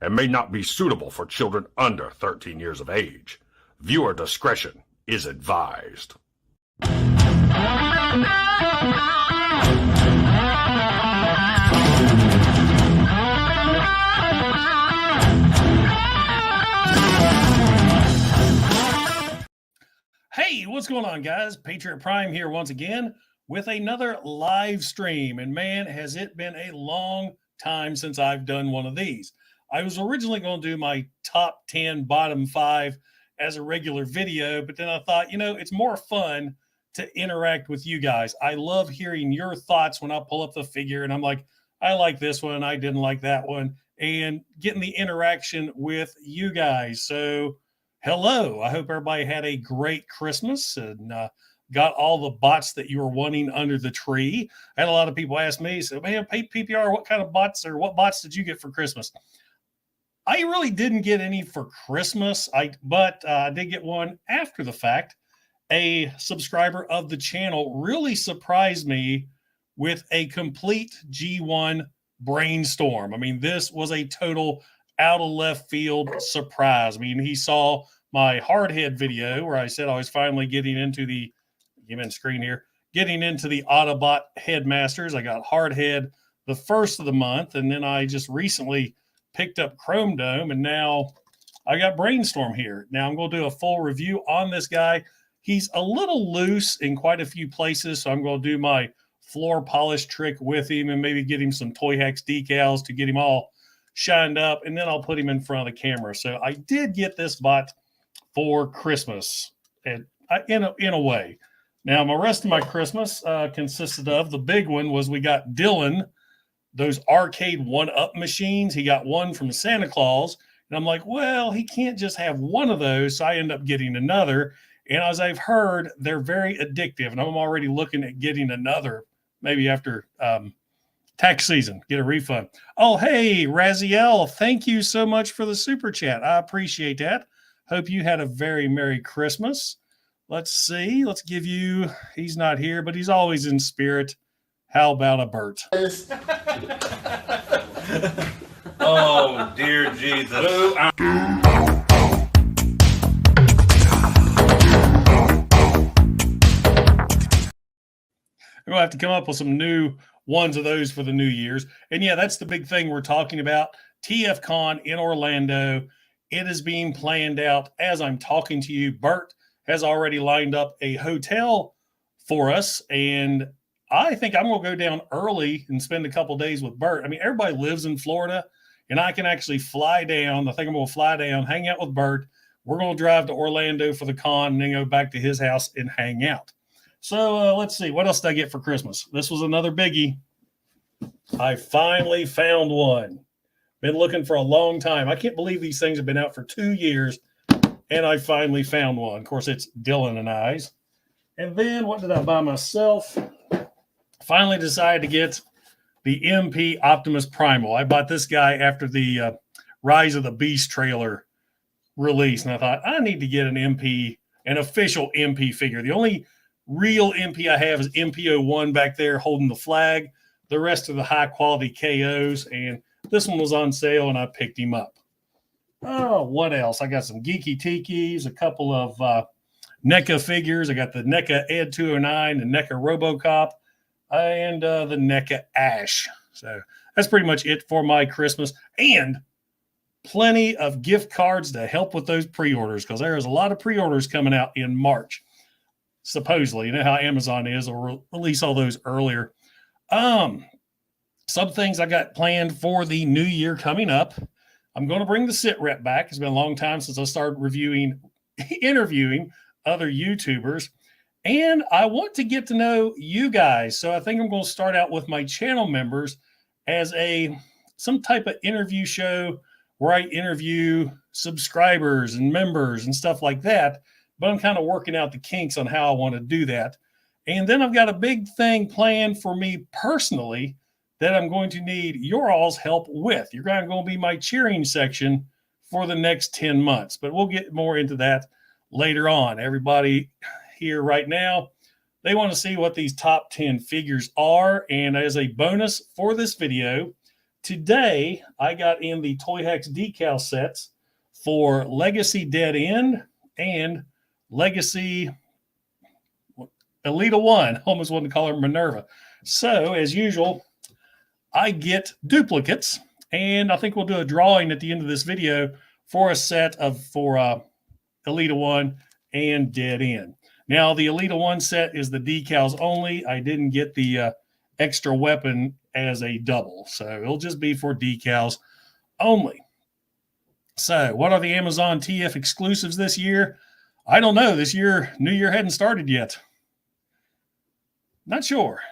and may not be suitable for children under 13 years of age. Viewer discretion is advised. Hey, what's going on, guys? Patriot Prime here once again with another live stream. And man, has it been a long time since I've done one of these. I was originally going to do my top 10, bottom 5 as a regular video, but then I thought, it's more fun to interact with you guys. I love hearing your thoughts when I pull up the figure and I'm like, I like this one, I didn't like that one, and getting the interaction with you guys. So hello, I hope everybody had a great Christmas and got all the bots that you were wanting under the tree. I had a lot of people ask me, so man, PPR, what kind of bots or what bots did you get for Christmas? I really didn't get any for Christmas, but I did get one after the fact. A subscriber of the channel really surprised me with a complete G1 brainstorm. I mean, this was a total out of left field surprise. I mean, he saw my hardhead video where I said I was finally getting into the, getting into the Autobot headmasters. I got hardhead the first of the month, and then I just recently picked up Chrome Dome, and now I got Brainstorm here. Now I'm going to do a full review on this guy. He's a little loose in quite a few places, so I'm going to do my floor polish trick with him and maybe get him some Toyhax decals to get him all shined up, and then I'll put him in front of the camera. So I did get this bot for Christmas in a way. Now, my rest of my Christmas consisted of, the big one was we got Dylan those arcade one-up machines. He got one from Santa Claus, and I'm like, well, he can't just have one of those, so I end up getting another. And as I've heard, they're very addictive, and I'm already looking at getting another maybe after tax season, get a refund. Oh, hey, Raziel, thank you so much for the super chat. I appreciate that. Hope you had a very Merry Christmas. Let's see. Let's give you, he's not here, but he's always in spirit. How about a Bert? Oh, dear Jesus. I'm going to have to come up with some new ones of those for the New Year's. And yeah, that's the big thing we're talking about. TFCon in Orlando. It is being planned out as I'm talking to you. Bert has already lined up a hotel for us, and I think I'm going to go down early and spend a couple days with Bert. I mean, everybody lives in Florida, and I can actually fly down. I think I'm going to fly down, hang out with Bert. We're going to drive to Orlando for the con and then go back to his house and hang out. So let's see. What else did I get for Christmas? This was another biggie. I finally found one. Been looking for a long time. I can't believe these things have been out for 2 years, and I finally found one. Of course, it's Dylan and I's. And then what did I buy myself? Finally decided to get the MP Optimus Primal. I bought this guy after the Rise of the Beast trailer release, and I thought, I need to get an official MP figure. The only real MP I have is MP01 back there holding the flag. The rest of the high-quality KOs, and this one was on sale, and I picked him up. Oh, what else? I got some Geeky Tikis, a couple of NECA figures. I got the NECA Ed 209, the NECA RoboCop, and the NECA Ash. So that's pretty much it for my Christmas, and plenty of gift cards to help with those pre-orders, because there's a lot of pre-orders coming out in March. Supposedly, you know how Amazon is, will release all those earlier. Some things I got planned for the new year coming up. I'm going to bring the sit rep back. It's been a long time since I started interviewing other YouTubers. And I want to get to know you guys. So I think I'm going to start out with my channel members as some type of interview show where I interview subscribers and members and stuff like that. But I'm kind of working out the kinks on how I want to do that. And then I've got a big thing planned for me personally that I'm going to need your all's help with. You're going to be my cheering section for the next 10 months. But we'll get more into that later on. Everybody here right now, they want to see what these top 10 figures are. And as a bonus for this video, today I got in the Toyhax decal sets for Legacy Dead End and Legacy Elita 1. Almost wanted to call her Minerva. So, as usual, I get duplicates, and I think we'll do a drawing at the end of this video for a set of Elita 1 and Dead End. Now, the Elita 1 set is the decals only. I didn't get the extra weapon as a double, so it'll just be for decals only. So, what are the Amazon TF exclusives this year? I don't know. This year, New Year hadn't started yet. Not sure.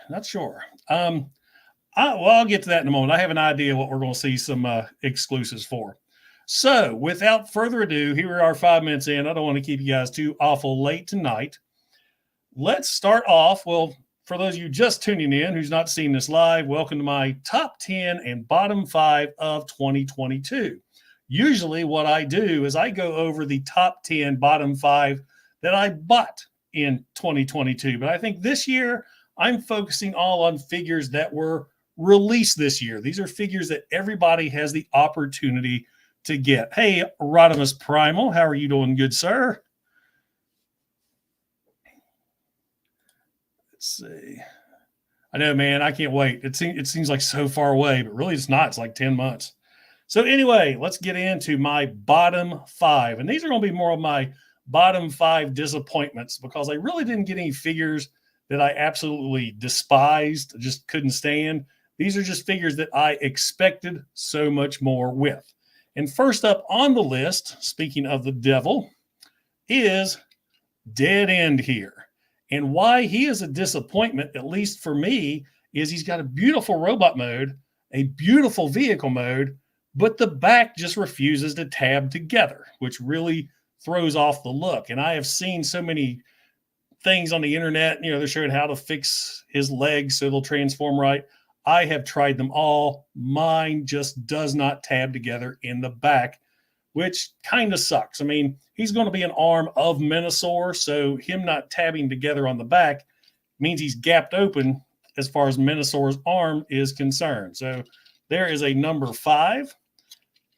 I'll get to that in a moment. I have an idea what we're going to see some exclusives for. So, without further ado, here we are 5 minutes in. I don't want to keep you guys too awful late tonight. Let's start off. Well, for those of you just tuning in who's not seen this live, welcome to my top 10 and bottom 5 of 2022. Usually what I do is I go over the top 10, bottom 5 that I bought in 2022. But I think this year I'm focusing all on figures that were released this year. These are figures that everybody has the opportunity to get. Hey, Rodimus Primal, how are you doing, good sir? Let's see. I know, man, I can't wait. It seems like so far away, but really it's not. It's like 10 months. So anyway, let's get into my bottom 5. And these are going to be more of my bottom 5 disappointments because I really didn't get any figures that I absolutely despised, just couldn't stand. These are just figures that I expected so much more with. And first up on the list, speaking of the devil, is Dead End here. And why he is a disappointment, at least for me, is he's got a beautiful robot mode, a beautiful vehicle mode, but the back just refuses to tab together, which really throws off the look. And I have seen so many things on the internet, they're showing how to fix his legs so they'll transform right. I have tried them all. Mine just does not tab together in the back, which kind of sucks. I mean, he's going to be an arm of Minosaur, so him not tabbing together on the back means he's gapped open as far as Minosaur's arm is concerned. So there is a number 5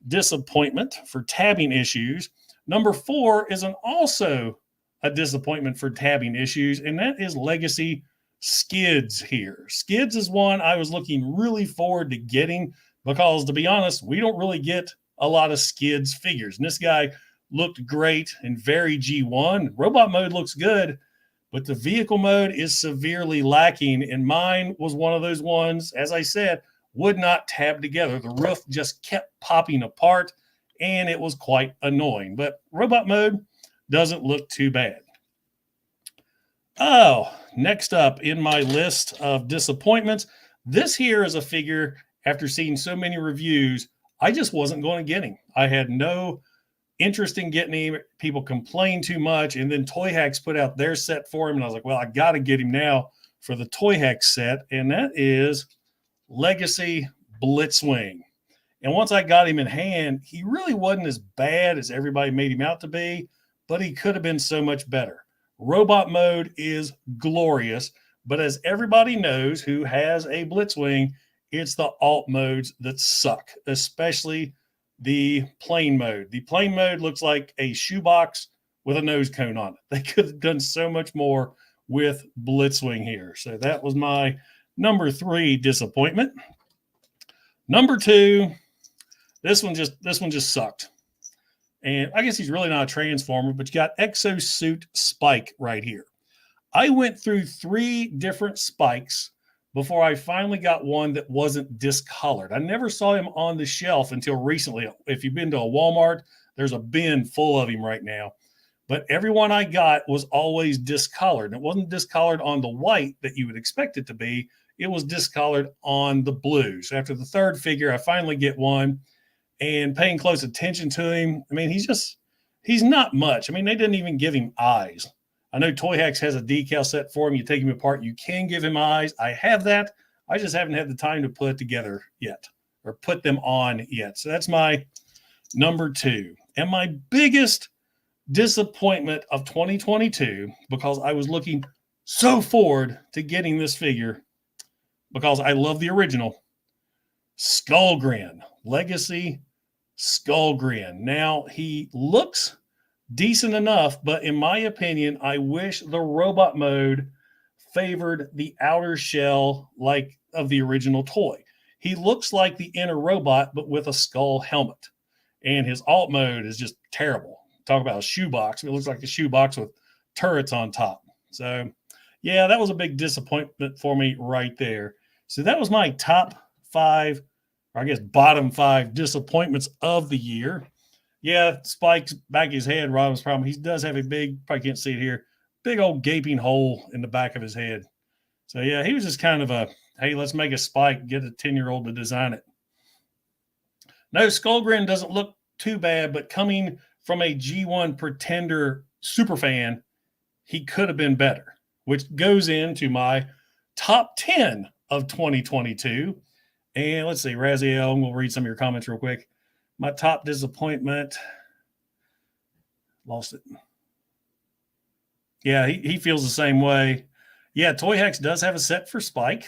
disappointment for tabbing issues. Number 4 is also a disappointment for tabbing issues, and that is Legacy Skids here. Skids is one I was looking really forward to getting because, to be honest, we don't really get a lot of Skids figures. And this guy looked great and very G1. Robot mode looks good, but the vehicle mode is severely lacking. And mine was one of those ones, as I said, would not tab together. The roof just kept popping apart, and it was quite annoying. But robot mode doesn't look too bad. Oh, next up in my list of disappointments, this here is a figure, after seeing so many reviews, I just wasn't going to get him. I had no interest in getting him. People complained too much, and then Toyhax put out their set for him, and I was like, well, I got to get him now for the Toyhax set, and that is Legacy Blitzwing. And once I got him in hand, he really wasn't as bad as everybody made him out to be, but he could have been so much better. Robot mode is glorious, but as everybody knows who has a Blitzwing, it's the alt modes that suck, especially the plane mode. The plane mode looks like a shoebox with a nose cone on it. They could have done so much more with Blitzwing here. So that was my number 3 disappointment. Number 2, this one just sucked. And I guess he's really not a transformer, but you got Exosuit Spike right here. I went through 3 different spikes before I finally got one that wasn't discolored. I never saw him on the shelf until recently. If you've been to a Walmart, there's a bin full of him right now. But every one I got was always discolored. It wasn't discolored on the white that you would expect it to be. It was discolored on the blue. So after the 3rd figure, I finally get one. And paying close attention to him, I mean, he's not much. I mean, they didn't even give him eyes. I know Toyhax has a decal set for him. You take him apart, you can give him eyes. I have that. I just haven't had the time to put it together yet or put them on yet. So that's my number 2. And my biggest disappointment of 2022, because I was looking so forward to getting this figure because I love the original, Skullgrin, Legacy Skullgrin. Now, he looks decent enough, but in my opinion, I wish the robot mode favored the outer shell like of the original toy. He looks like the inner robot, but with a skull helmet. And his alt mode is just terrible. Talk about a shoebox. It looks like a shoebox with turrets on top. So, yeah, that was a big disappointment for me right there. So that was my top 5, or I guess bottom 5 disappointments of the year. Yeah, Spike's back of his head, Robin's problem. He does have a big, probably can't see it here, big old gaping hole in the back of his head. So, yeah, he was just kind of a, hey, let's make a Spike, get a 10-year-old to design it. No, Skullgrin doesn't look too bad, but coming from a G1 Pretender superfan, he could have been better, which goes into my top 10 of 2022. And let's see, Raziel, I'm going to read some of your comments real quick. My top disappointment, lost it. Yeah, he feels the same way. Yeah, Toyhax does have a set for Spike.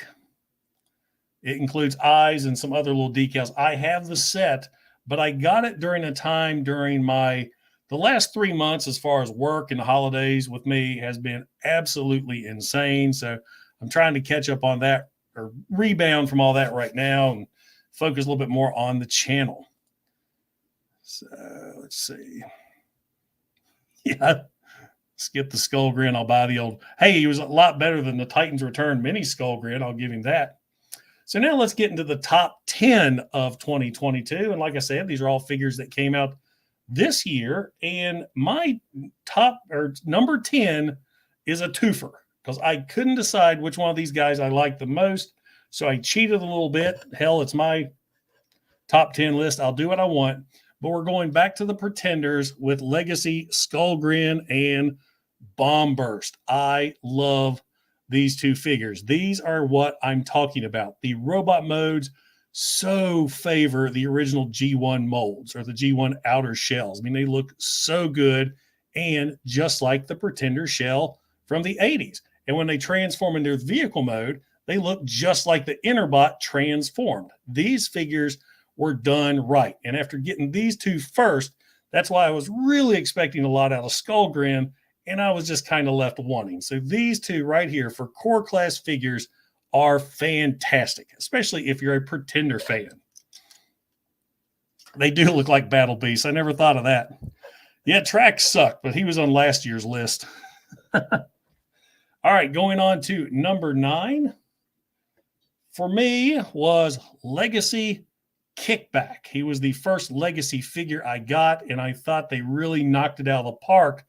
It includes eyes and some other little decals. I have the set, but I got it during a time during the last 3 months as far as work and the holidays with me has been absolutely insane. So I'm trying to catch up on that or rebound from all that right now and focus a little bit more on the channel. So let's see. Yeah, skip the Skullgrin. I'll buy the old. Hey, he was a lot better than the Titans Return mini Skullgrin. I'll give him that. So now let's get into the top 10 of 2022. And like I said, these are all figures that came out this year. And my top or number 10 is a twofer because I couldn't decide which one of these guys I liked the most. So I cheated a little bit. Hell, it's my top 10 list. I'll do what I want. But we're going back to the Pretenders with Legacy, Skullgrin, and Bomb Burst. I love these two figures. These are what I'm talking about. The robot modes so favor the original G1 molds or the G1 outer shells. I mean, they look so good and just like the Pretender shell from the 80s. And when they transform into vehicle mode, they look just like the Interbot transformed. These figures were done right. And after getting these two first, that's why I was really expecting a lot out of Skullgrin, and I was just kind of left wanting. So these two right here for core class figures are fantastic, especially if you're a Pretender fan. They do look like battle beasts. I never thought of that. Yeah, Trax sucked, but he was on last year's list. All right, going on to number 9. For me was Legacy Kickback. He was the first Legacy figure I got, and I thought they really knocked it out of the park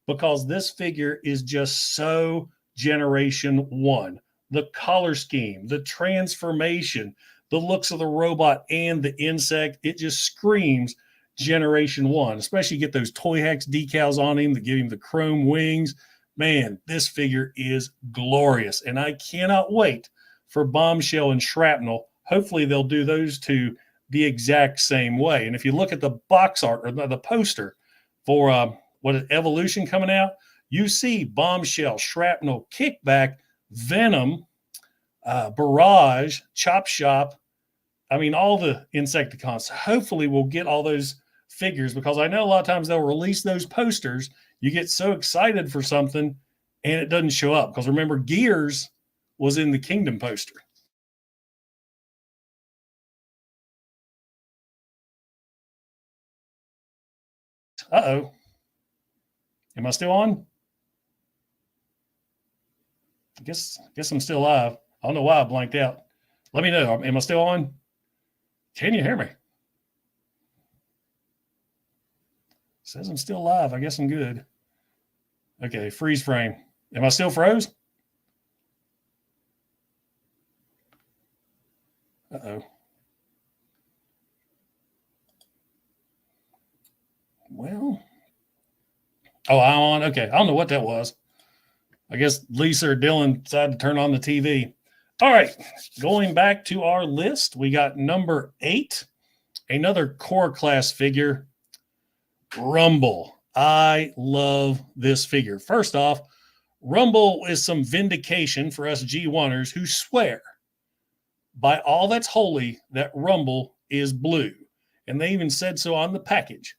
because this figure is just so Generation 1. The color scheme, the transformation, the looks of the robot and the insect, it just screams Generation 1. Especially get those Toyhax decals on him that give him the chrome wings. Man, this figure is glorious, and I cannot wait for Bombshell and Shrapnel. Hopefully they'll do those two the exact same way. And if you look at the box art or the poster for what is Evolution coming out, you see Bombshell, Shrapnel, Kickback, Venom, Barrage, Chop Shop. I mean, all the Insecticons. Hopefully we'll get all those figures because I know a lot of times they'll release those posters. You get so excited for something and it doesn't show up because remember, Gears was in the Kingdom poster. Uh-oh. Am I still on? I guess I'm still live. I don't know why I blanked out. Let me know. Am I still on? Can you hear me? Says I'm still live. I guess I'm good. Okay, freeze frame. Am I still froze? Uh-oh. Well, oh, I'm on. Okay, I don't know what that was. I guess Lisa or Dylan decided to turn on the TV. All right, going back to our list, we got number 8, another core class figure, Rumble. I love this figure. First off, Rumble is some vindication for us G1ers who swear by all that's holy, that Rumble is blue. And they even said so on the package.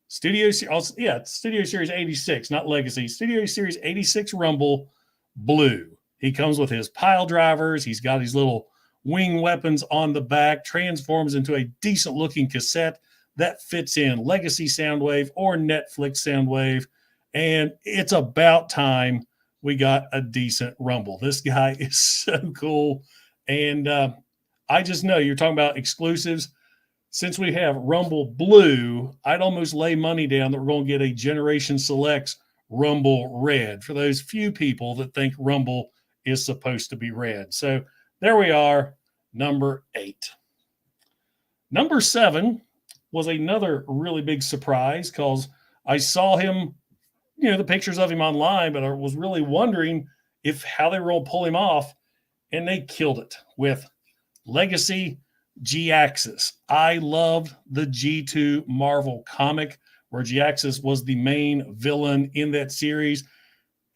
Studio Series 86, not Legacy. Studio Series 86 Rumble, blue. He comes with his pile drivers. He's got his little wing weapons on the back, transforms into a decent looking cassette that fits in Legacy Soundwave or Netflix Soundwave. And it's about time we got a decent Rumble. This guy is so cool. And I just know you're talking about exclusives. Since we have Rumble Blue, I'd almost lay money down that we're going to get a Generation Selects Rumble Red for those few people that think Rumble is supposed to be red. So there we are, number 8. Number 7 was another really big surprise because I saw him, the pictures of him online, but I was really wondering how they were going to pull him off, and they killed it with Legacy G-Axis. I loved the G2 Marvel comic where G-Axis was the main villain in that series,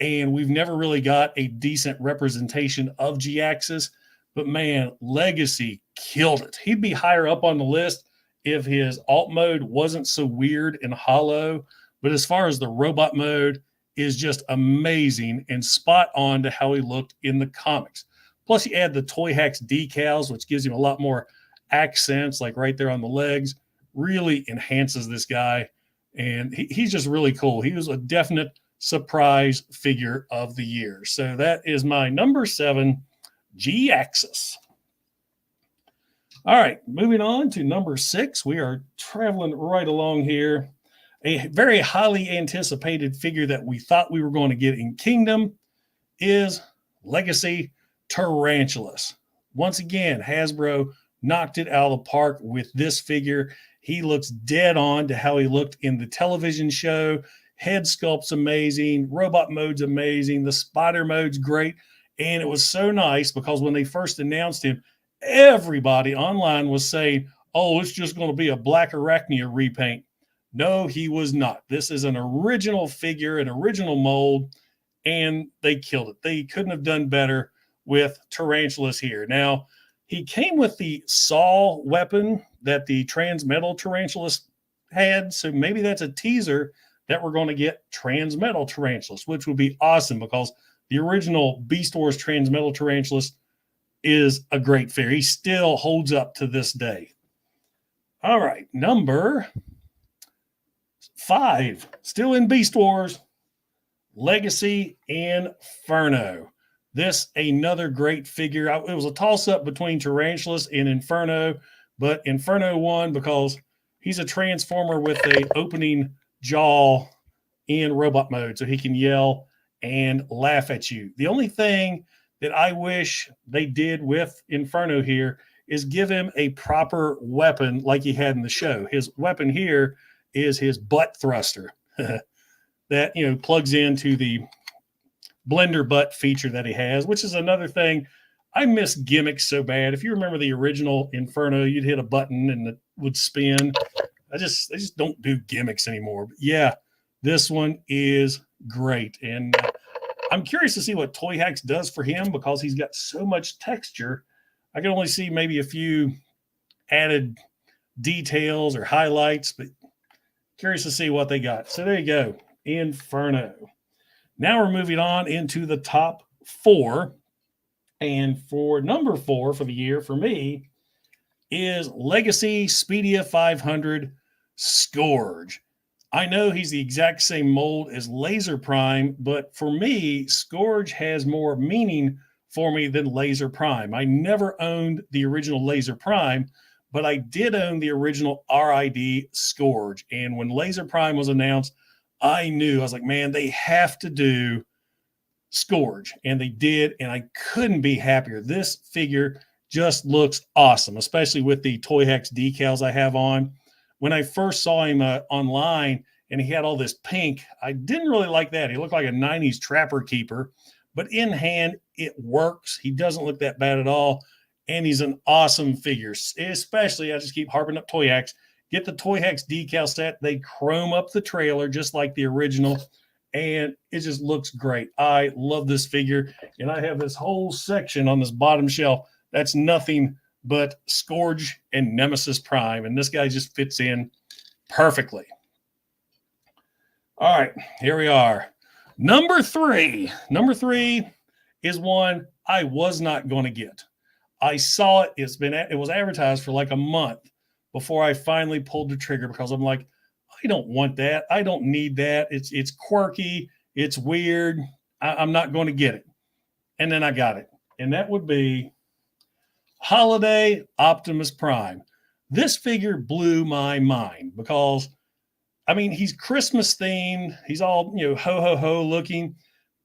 and we've never really got a decent representation of G-Axis, but man, Legacy killed it. He'd be higher up on the list if his alt mode wasn't so weird and hollow, but as far as the robot mode is just amazing and spot on to how he looked in the comics. Plus, you add the Toyhax decals, which gives him a lot more accents, like right there on the legs, really enhances this guy. And he's just really cool. He was a definite surprise figure of the year. So that is my number 7, G-Axis. All right, moving on to number 6. We are traveling right along here. A very highly anticipated figure that we thought we were going to get in Kingdom is Legacy Tarantulas. Once again, Hasbro knocked it out of the park with this figure. He looks dead on to how he looked in the television show. Head sculpt's amazing. Robot mode's amazing. The spider mode's great. And it was so nice because when they first announced him, everybody online was saying, oh, it's just going to be a Black Arachnia repaint. No, he was not. This is an original figure, an original mold, and they killed it. They couldn't have done better with Tarantulas here. Now, he came with the saw weapon that the Transmetal Tarantulas had, so maybe that's a teaser that we're going to get Transmetal Tarantulas, which would be awesome because the original Beast Wars Transmetal Tarantulas is a great figure. He still holds up to this day. All right, number 5, still in Beast Wars, Legacy Inferno. This, another great figure. It was a toss-up between Tarantulas and Inferno, but Inferno won because he's a Transformer with a opening jaw in robot mode, so he can yell and laugh at you. The only thing that I wish they did with Inferno here is give him a proper weapon like he had in the show. His weapon here is his butt thruster that, plugs into the blender butt feature that he has, which is another thing. I miss gimmicks so bad. If you remember the original Inferno, you'd hit a button and it would spin. They just don't do gimmicks anymore. But yeah, this one is great. And I'm curious to see what Toyhax does for him because he's got so much texture. I can only see maybe a few added details or highlights, but curious to see what they got. So there you go, Inferno. Now we're moving on into the top 4. And for number 4 for the year for me is Legacy Speedia 500 Scourge. I know he's the exact same mold as Laser Prime, but for me, Scourge has more meaning for me than Laser Prime. I never owned the original Laser Prime, but I did own the original RID Scourge. And when Laser Prime was announced, I was like, man, they have to do Scourge. And they did, and I couldn't be happier. This figure just looks awesome, especially with the Toyhax decals I have on. When I first saw him online and he had all this pink, I didn't really like that. He looked like a 90s Trapper Keeper, but in hand, it works. He doesn't look that bad at all. And he's an awesome figure, especially, I just keep harping up Toyhax. Get the Toyhax decal set. They chrome up the trailer just like the original, and it just looks great. I love this figure, and I have this whole section on this bottom shelf that's nothing but Scourge and Nemesis Prime. And this guy just fits in perfectly. All right, here we are. Number three. Number three is one I was not going to get. I saw it. It was advertised for like a month before I finally pulled the trigger, because I'm like, I don't want that. I don't need that. It's quirky. It's weird. I'm not going to get it. And then I got it. And that would be Holiday Optimus Prime. This figure blew my mind because, I mean, he's Christmas themed. He's all, ho, ho, ho looking.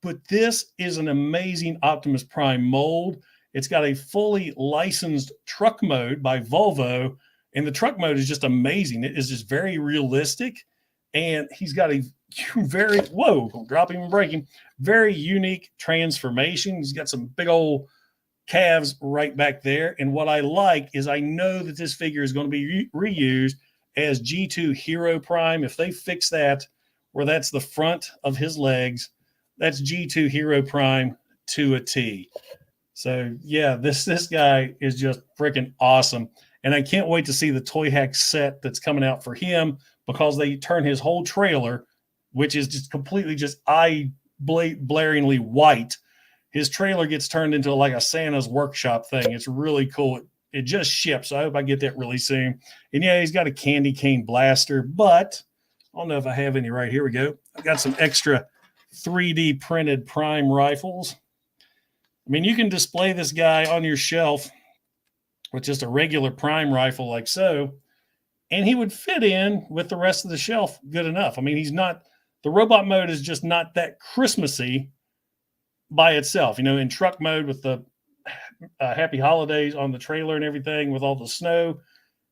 But this is an amazing Optimus Prime mold. It's got a fully licensed truck mode by Volvo. And the truck mode is just amazing. It is just very realistic. And he's got a very, dropping and breaking, very unique transformation. He's got some big old calves right back there. And what I like is I know that this figure is going to be reused as G2 Hero Prime. If they fix that, where that's the front of his legs, that's G2 Hero Prime to a T. So yeah, this guy is just freaking awesome. And I can't wait to see the Toyhax set that's coming out for him, because they turn his whole trailer, which is just completely just eye-blaringly white. His trailer gets turned into like a Santa's workshop thing. It's really cool. It just ships. I hope I get that really soon. And yeah, he's got a candy cane blaster, but I don't know if I have any right here. We go. I've got some extra 3D printed Prime rifles. I mean, you can display this guy on your shelf with just a regular Prime rifle like so, and he would fit in with the rest of the shelf good enough. I mean, the robot mode is just not that Christmassy by itself. In truck mode with the Happy Holidays on the trailer and everything with all the snow,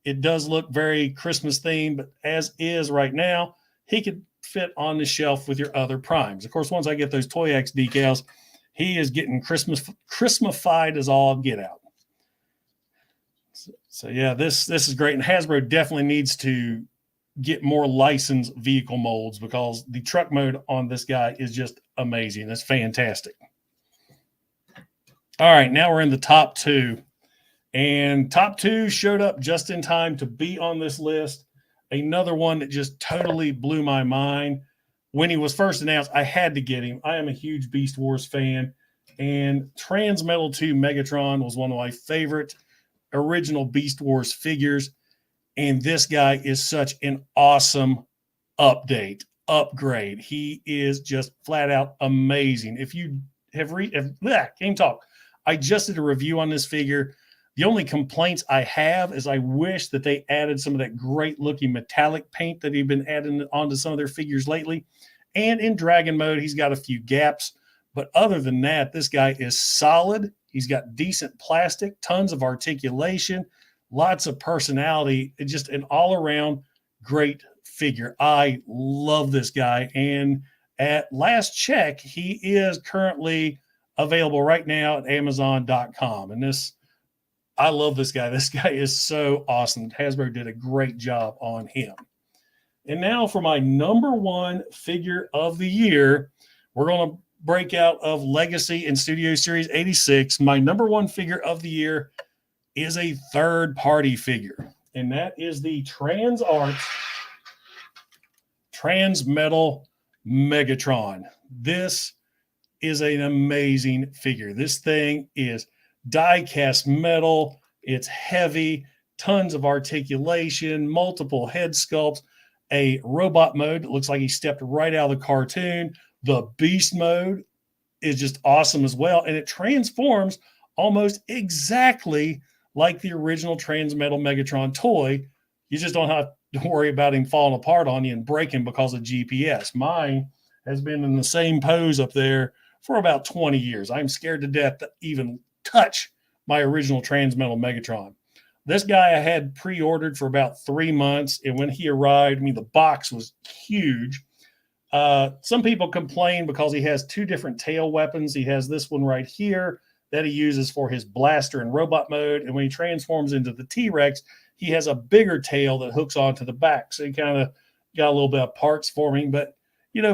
it does look very Christmas themed, but as is right now, he could fit on the shelf with your other Primes. Of course, once I get those Toyhax decals, he is getting Christmasified as all get out. So yeah, this is great. And Hasbro definitely needs to get more licensed vehicle molds, because the truck mode on this guy is just amazing. That's fantastic. All right, now we're in the top two. And top two showed up just in time to be on this list. Another one that just totally blew my mind. When he was first announced, I had to get him. I am a huge Beast Wars fan. And Transmetal 2 Megatron was one of my favorite original Beast Wars figures. And this guy is such an awesome upgrade. He is just flat out amazing. If you have game talk, I just did a review on this figure. The only complaints I have is I wish that they added some of that great looking metallic paint that he'd been adding onto some of their figures lately. And in Dragon mode, he's got a few gaps. But other than that, this guy is solid. He's got decent plastic, tons of articulation, lots of personality. It's just an all-around great figure. I love this guy. And at last check, he is currently available right now at Amazon.com. And I love this guy. This guy is so awesome. Hasbro did a great job on him. And now for my number one figure of the year, we're going to break out of Legacy and Studio Series 86. My number one figure of the year is a third-party figure, and that is the Transmetal Megatron. This is an amazing figure. This thing is die-cast metal. It's heavy, tons of articulation, multiple head sculpts, a robot mode that looks like he stepped right out of the cartoon. The beast mode is just awesome as well, and it transforms almost exactly like the original Transmetal Megatron toy. You just don't have to worry about him falling apart on you and breaking because of GPS. Mine has been in the same pose up there for about 20 years. I'm scared to death to even touch my original Transmetal Megatron. This guy I had pre-ordered for about 3 months, and when he arrived, the box was huge. Some people complain because he has two different tail weapons. He has this one right here that he uses for his blaster and robot mode. And when he transforms into the T-Rex, he has a bigger tail that hooks onto the back. So he kind of got a little bit of parts forming. But,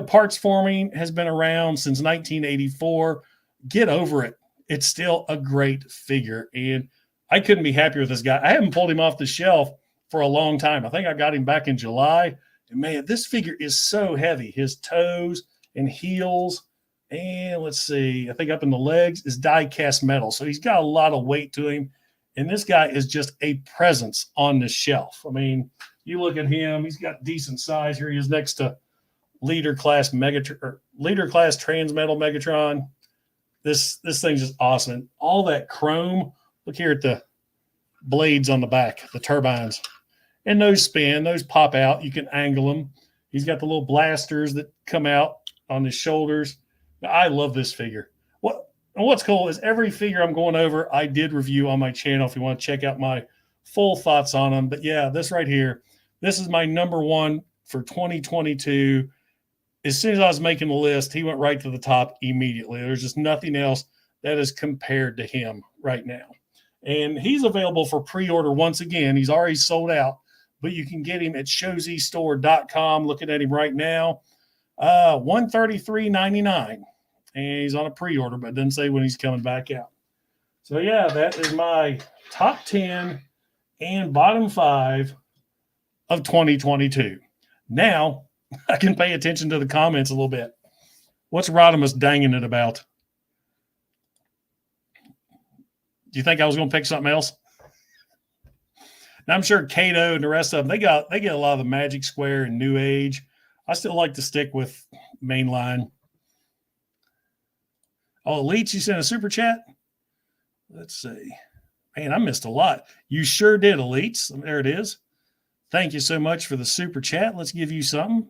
parts forming has been around since 1984. Get over it. It's still a great figure. And I couldn't be happier with this guy. I haven't pulled him off the shelf for a long time. I think I got him back in July. And man, this figure is so heavy. His toes and heels, and let's see, I think up in the legs is die cast metal. So he's got a lot of weight to him. And this guy is just a presence on the shelf. I mean, you look at him, he's got decent size. Here he is next to leader class Transmetal Megatron. This thing's just awesome. And all that chrome. Look here at the blades on the back, the turbines. And those spin, those pop out. You can angle them. He's got the little blasters that come out on his shoulders. I love this figure. What's cool is every figure I'm going over, I did review on my channel if you want to check out my full thoughts on them. But yeah, this right here, this is my number one for 2022. As soon as I was making the list, he went right to the top immediately. There's just nothing else that is compared to him right now. And he's available for pre-order once again. He's already sold out, but you can get him at showzstore.com. Looking at him right now, $133.99. And he's on a pre-order, but it doesn't say when he's coming back out. So yeah, that is my top 10 and bottom 5 of 2022. Now I can pay attention to the comments a little bit. What's Rodimus danging it about? Do you think I was going to pick something else? Now, I'm sure Kato and the rest of them, they get a lot of the Magic Square and New Age. I still like to stick with mainline. Oh, Leech, you sent a super chat? Let's see. Man, I missed a lot. You sure did, Elites. There it is. Thank you so much for the super chat. Let's give you something.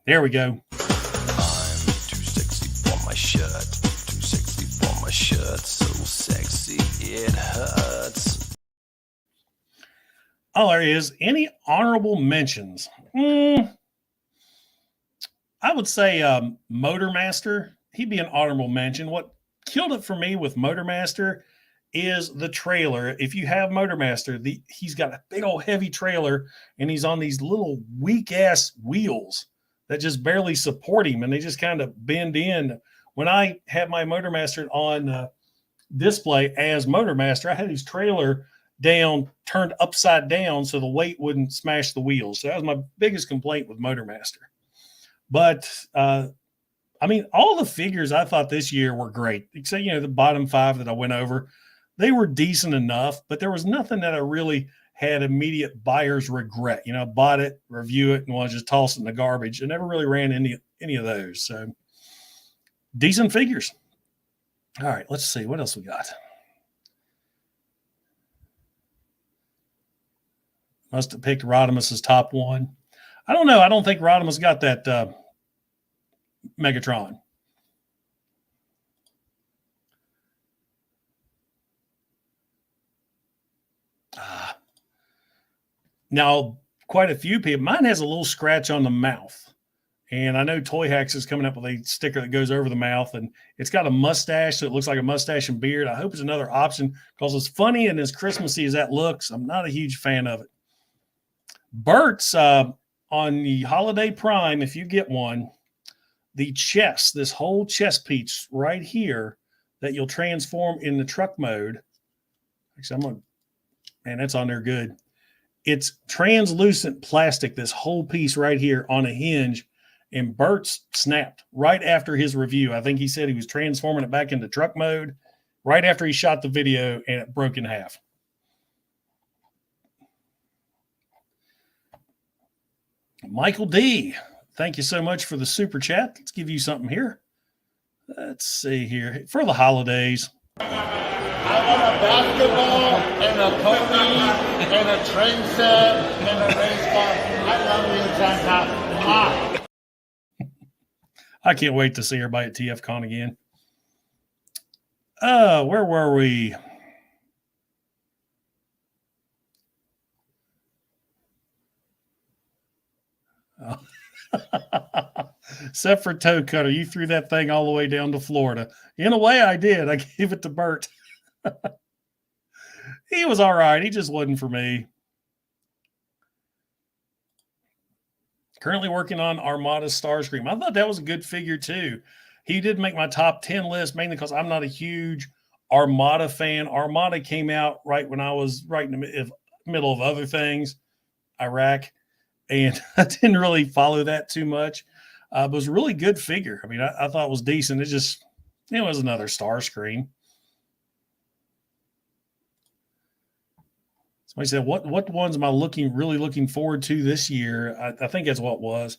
There we go. I'm too sexy for my shirt. Too sexy for my shirt. So sexy it hurts. Oh, there he is. Any honorable mentions? I would say Motormaster. He'd be an honorable mention. What killed it for me with Motormaster is the trailer. If you have Motormaster, he's got a big old heavy trailer, and he's on these little weak-ass wheels that just barely support him, and they just kind of bend in. When I had my Motormaster on display as Motormaster, I had his trailer down, turned upside down so the weight wouldn't smash the wheels. So that was my biggest complaint with Motormaster. But, I mean, all the figures I thought this year were great, except, the bottom 5 that I went over. They were decent enough, but there was nothing that I really had immediate buyer's regret. Bought it, review it, and want to just toss it in the garbage. I never really ran any of those. So, decent figures. All right, let's see. What else we got? Must have picked Rodimus's top one. I don't know. I don't think Rodimus got that Megatron. Now, quite a few people. Mine has a little scratch on the mouth. And I know Toyhaxing is coming up with a sticker that goes over the mouth. And it's got a mustache, so it looks like a mustache and beard. I hope it's another option because as funny and as Christmassy as that looks, I'm not a huge fan of it. Bert's on the Holiday Prime, if you get one, the chest, this whole chest piece right here that you'll transform in the truck mode. Actually, man, that's on there good. It's translucent plastic, this whole piece right here on a hinge, and Bert's snapped right after his review. I think he said he was transforming it back into truck mode right after he shot the video, and it broke in half. Michael D., thank you so much for the super chat. Let's give you something here. Let's see here. For the holidays. I want a basketball and a pony and a train set and a race car. I love you, Santa. I can't wait to see everybody at TFCon again. Where were we? Oh. Except for Toe Cutter, you threw that thing all the way down to Florida. In a way, I did. I gave it to Bert. He was all right. He just wasn't for me. Currently working on Armada Starscream. I thought that was a good figure too. He did make my top 10 list mainly because I'm not a huge Armada fan. Armada came out right when I was right in the middle of other things, Iraq, and I didn't really follow that too much. But it was a really good figure. I mean, I thought it was decent. It was another Starscream. Somebody said, "What ones am I really looking forward to this year?" I think that's what it was.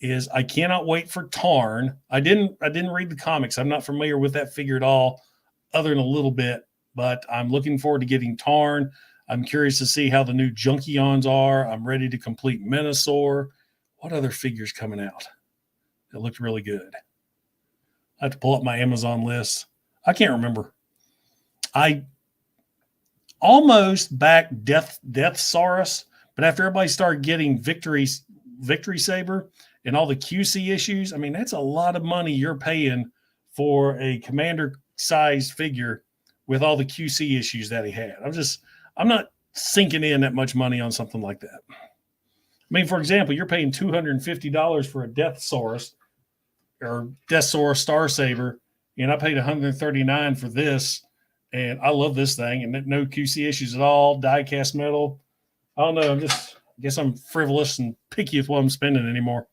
Is I cannot wait for Tarn. I didn't read the comics. I'm not familiar with that figure at all, other than a little bit. But I'm looking forward to getting Tarn. I'm curious to see how the new Junkions are. I'm ready to complete Menasor. What other figures coming out? It looked really good. I have to pull up my Amazon list. I can't remember. I almost backed Death Saurus, but after everybody started getting Victory Saber and all the QC issues, I mean, that's a lot of money you're paying for a commander-sized figure with all the QC issues that he had. I'm not sinking in that much money on something like that. I mean, for example, you're paying $250 for a Death Saurus or Death Saurus Star Saber, and I paid $139 for this, and I love this thing, and no QC issues at all, die-cast metal. I don't know, I guess I'm frivolous and picky with what I'm spending anymore.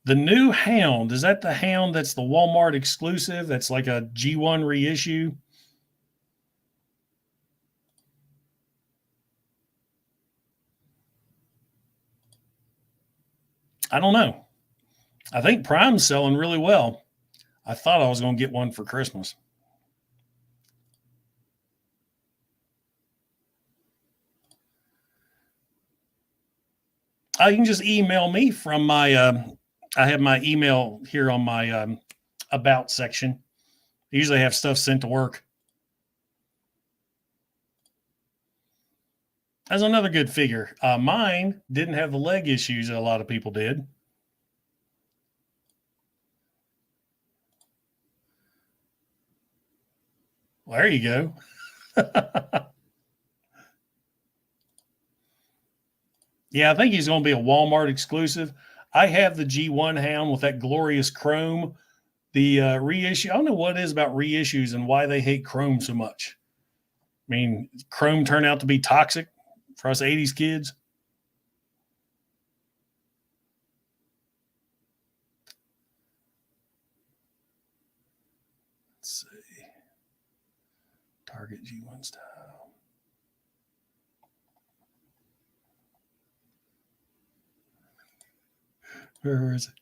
The new Hound, is that the Hound that's the Walmart exclusive? That's like a G1 reissue? I don't know. I think Prime's selling really well. I thought I was going to get one for Christmas. You can just email me from my, I have my email here on my about section. I usually have stuff sent to work. That's another good figure. Mine didn't have the leg issues that a lot of people did. Well, there you go. Yeah, I think he's going to be a Walmart exclusive. I have the G1 Hound with that glorious chrome. The reissue, I don't know what it is about reissues and why they hate chrome so much. I mean, chrome turned out to be toxic for us 80s kids. Let's see. Target G1 style. Where is it?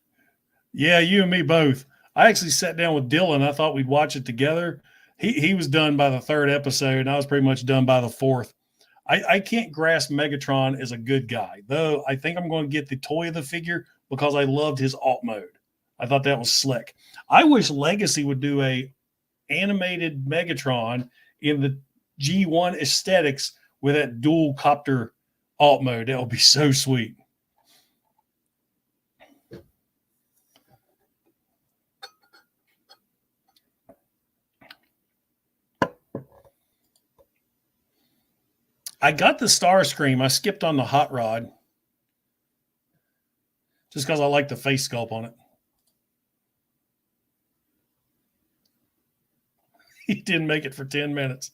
Yeah, you and me both. I actually sat down with Dylan. I thought we'd watch it together. He was done by the third episode, and I was pretty much done by the fourth. I can't grasp Megatron as a good guy, though I think I'm going to get the toy of the figure because I loved his alt mode. I thought that was slick. I wish Legacy would do a animated Megatron in the G1 aesthetics with that dual copter alt mode. That would be so sweet. I got the Starscream. I skipped on the Hot Rod just because I like the face sculpt on it. He didn't make it for 10 minutes.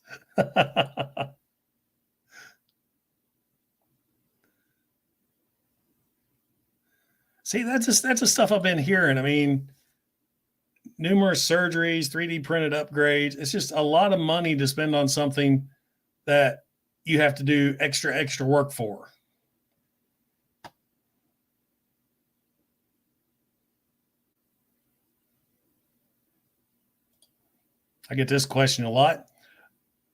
See, that's the stuff I've been hearing. I mean, numerous surgeries, 3D printed upgrades. It's just a lot of money to spend on something that you have to do extra work for. I get this question a lot.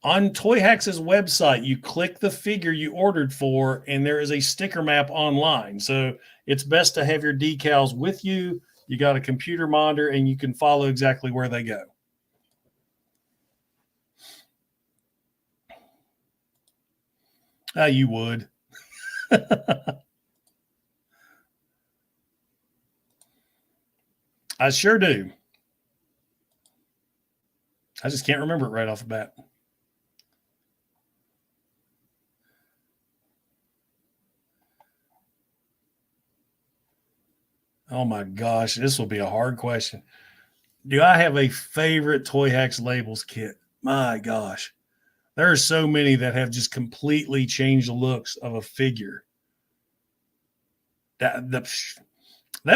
On Toyhax's website, you click the figure you ordered for, and there is a sticker map online. So it's best to have your decals with you. You got a computer monitor, and you can follow exactly where they go. You would. I sure do. I just can't remember it right off the bat. Oh my gosh, this will be a hard question. Do I have a favorite Toyhax labels kit? My gosh. There are so many that have just completely changed the looks of a figure. That'd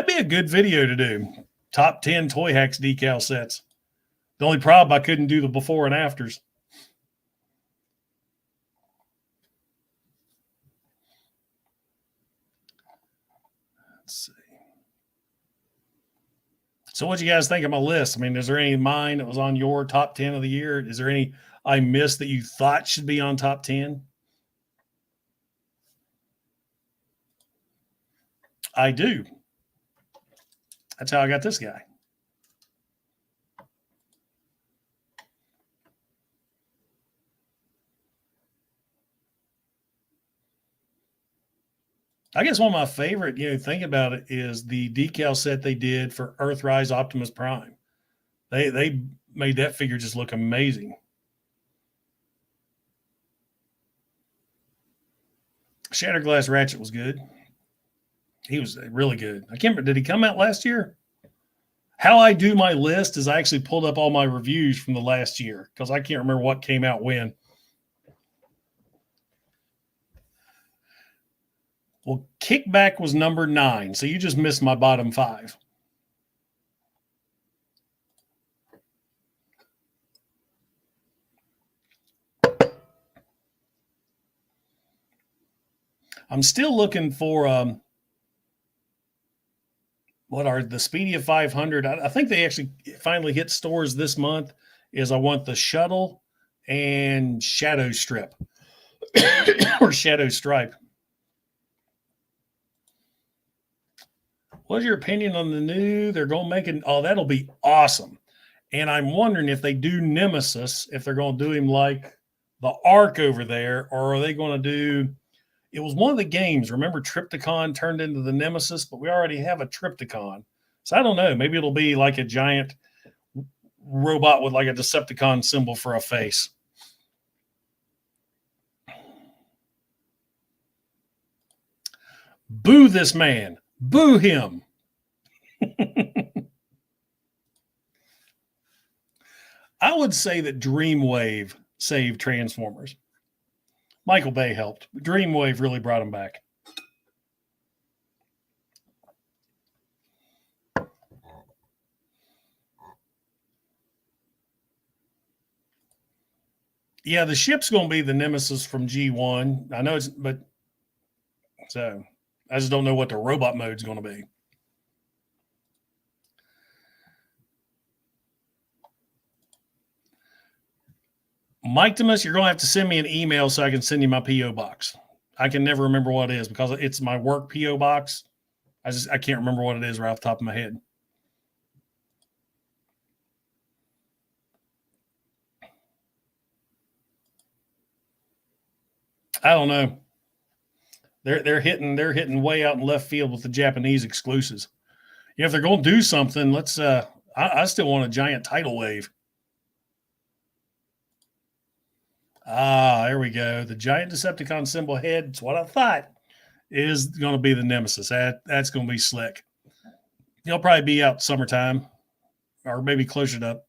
be a good video to do. Top 10 Toyhax decal sets. The only problem, I couldn't do the before and afters. Let's see. So what do you guys think of my list? I mean, is there any of mine that was on your top 10 of the year? Is there any I missed that you thought should be on top 10? I do. That's how I got this guy. I guess one of my favorite, think about it, is the decal set they did for Earthrise Optimus Prime. They made that figure just look amazing. Shatterglass Ratchet was good. He was really good. I can't remember, did he come out last year? How I do my list is I actually pulled up all my reviews from the last year because I can't remember what came out when. Well, Kickback was number 9, so you just missed my bottom 5. I'm still looking for what are the Speedia 500. I think they actually finally hit stores this month. I want the Shuttle and Shadow Strip or Shadow Stripe. What's your opinion on the new? They're going to make it. Oh, that'll be awesome. And I'm wondering if they do Nemesis, if they're going to do him like the Ark over there, or are they going to do? It was one of the games. Remember, Trypticon turned into the Nemesis, but we already have a Trypticon. So I don't know. Maybe it'll be like a giant robot with like a Decepticon symbol for a face. Boo this man. Boo him. I would say that Dreamwave saved Transformers. Michael Bay helped. Dreamwave really brought him back. Yeah, the ship's going to be the Nemesis from G1. I know it's, but so I just don't know what the robot mode's going to be. Mike Demus, you're going to have to send me an email so I can send you my P.O. box. I can never remember what it is because it's my work P.O. box. I can't remember what it is right off the top of my head. I don't know. They're hitting way out in left field with the Japanese exclusives. Yeah, if they're going to do something, let's. I still want a giant tidal wave. Ah, there we go. The giant Decepticon symbol head. It's what I thought is going to be the Nemesis. That's going to be slick. He'll probably be out summertime or maybe closer to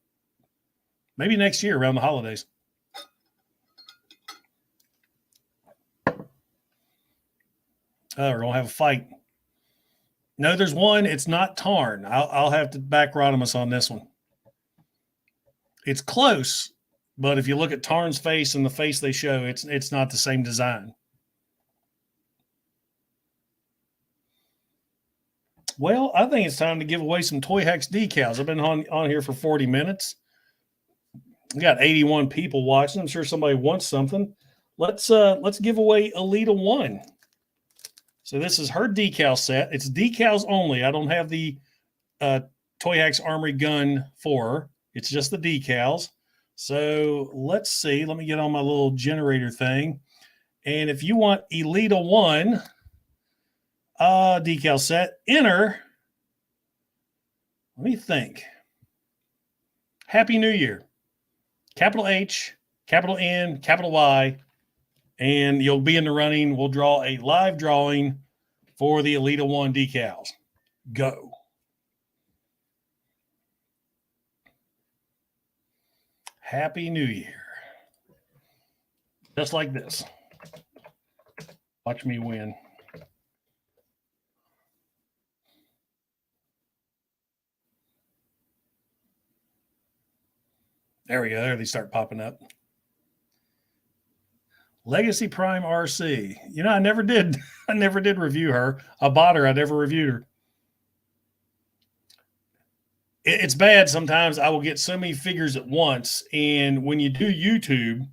maybe next year around the holidays. Oh, we're going to have a fight. No, there's one. It's not Tarn. I'll have to back Rodimus on this one. It's close. But if you look at Tarn's face and the face they show, it's not the same design. Well, I think it's time to give away some Toyhax decals. I've been on here for 40 minutes. We got 81 people watching. I'm sure somebody wants something. Let's give away Alita 1. So this is her decal set. It's decals only. I don't have the Toyhax Armory gun for her. It's just the decals. So let's see. Let me get on my little generator thing. And if you want Elita 1 decal set, enter. Let me think. Happy New Year. Capital H, capital N, capital Y. And you'll be in the running. We'll draw a live drawing for the Elita 1 decals. Go. Happy New Year. Just like this. Watch me win. There we go. There they start popping up. Legacy Prime RC. You know, I never did review her. I bought her. I never reviewed her. It's bad sometimes. I will get so many figures at once. And when you do YouTube,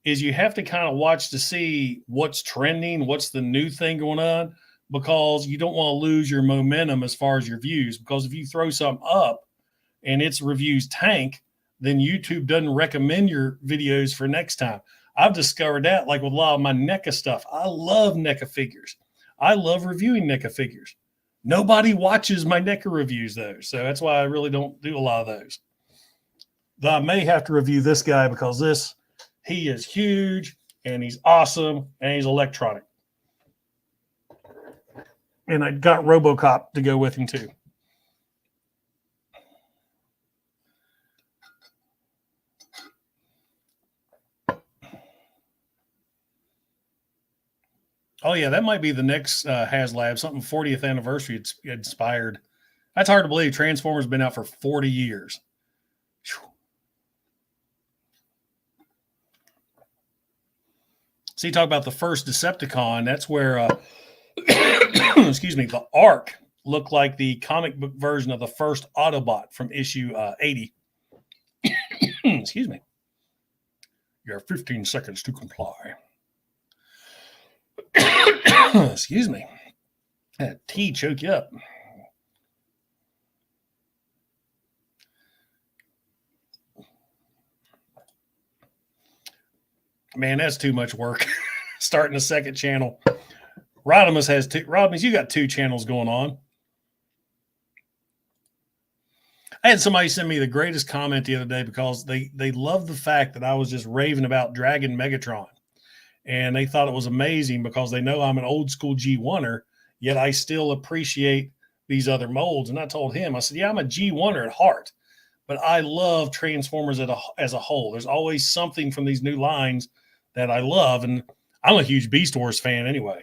is you have to kind of watch to see what's trending, what's the new thing going on, because you don't want to lose your momentum as far as your views. Because if you throw something up and its reviews tank, then YouTube doesn't recommend your videos for next time. I've discovered that, like with a lot of my NECA stuff. I love NECA figures. I love reviewing NECA figures. Nobody watches my NECA reviews, though. So that's why I really don't do a lot of those. Though I may have to review this guy because he is huge and he's awesome and he's electronic. And I got RoboCop to go with him, too. Oh, yeah, that might be the next HasLab, something 40th anniversary inspired. That's hard to believe. Transformers has been out for 40 years. Whew. See, talk about the first Decepticon. That's where, excuse me, the Ark looked like the comic book version of the first Autobot from issue 80. Excuse me. You have 15 seconds to comply. Excuse me. That tea choke you up. Man, that's too much work. Starting a second channel. Rodimus has two. Rodimus, you got two channels going on. I had somebody send me the greatest comment the other day because they love the fact that I was just raving about Dragon Megatron. And they thought it was amazing because they know I'm an old school G1er, yet I still appreciate these other molds. And I told him, I said, yeah, I'm a G1er at heart, but I love Transformers as a whole. There's always something from these new lines that I love. And I'm a huge Beast Wars fan anyway.